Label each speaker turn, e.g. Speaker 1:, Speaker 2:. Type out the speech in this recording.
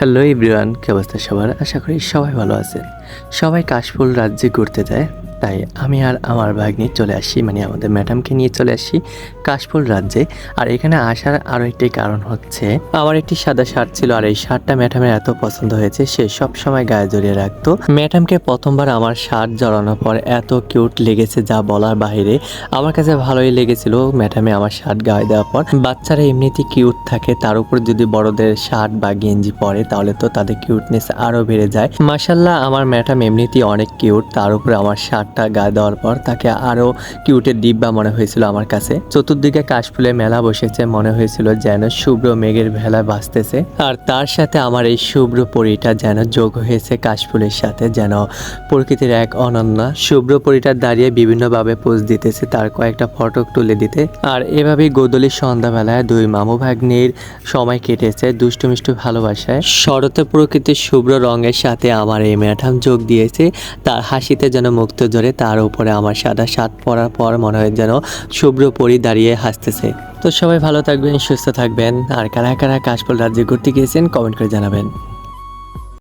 Speaker 1: Hello everyone, কি অবস্থা সবার? আশা করি সবাই ভালো আছেন। সবাই কাশফুল রাজ্যে ঘুরতে যায়, তাই আমি আর আমার ভাগ্নি চলে আসি, মানে আমাদের ম্যাডামকে নিয়ে চলে আসি কাশফুল রাজ্যে। আর এখানে আসার আরও একটি কারণ হচ্ছে, আমার একটি সাদা শার্ট ছিল, আর এই শার্টটা ম্যাডামের এত পছন্দ হয়েছে, সে সব সময় গায়ে জড়িয়ে রাখতো। ম্যাডামকে প্রথমবার আমার শার্ট জড়ানোর পর এত কিউট লেগেছে যা বলার বাইরে। আমার কাছে ভালোই লেগেছিল ম্যাডামে আমার শার্ট গায়ে দেওয়ার পর। বাচ্চারা এমনিতেই কিউট থাকে, তার উপর যদি বড়দের শার্ট বা গেঞ্জি পরে তাহলে তো তাদের কিউটনেস আরো বেড়ে যায়। মাশাল্লাহ, আমার ম্যাডাম এমনিতেই অনেক কিউট, তার উপরে আমার শার্টটা গায়ে দেওয়ার পর তাকে আরো কিউটের ডিব্বা মনে হয়েছিল আমার কাছে। চতুর্দিকে কাশফুলের মেলা বসেছে, মনে হয়েছিল যেন শুভ্র মেঘের ভেলা ভাসতেছে, আর তার সাথে আমার এই শুভ্র পরীটা যেন যোগ হয়েছে কাশফুলের সাথে, যেন প্রকৃতির এক অনন্য। শুভ্র পরীটা দাঁড়িয়ে বিভিন্নভাবে পোজ দিতেছে, তার কয়েকটা ফটো তুলে দিতে। আর এভাবেই গোদলির সন্ধ্যাবেলায় দুই মামু ভাগ্নির সময় কেটেছে দুষ্টু মিষ্টু ভালোবাসায়। শরতে প্রকৃতির শুভ্র রঙের সাথে আমার এই ম্যাডাম যোগ দিয়েছে, তার হাসিতে যেন মুক্ত জোরে। তার উপরে আমার সাদা শার্ট পরার পর মনে হয় যেন শুভ্র পরী দাঁড়িয়ে হাসতেছে। তো সবাই ভালো থাকবেন, সুস্থ থাকবেন। আর কারা কারা কাশফুল রাজ্যে ঘুরতে গিয়েছেন কমেন্ট করে জানাবেন।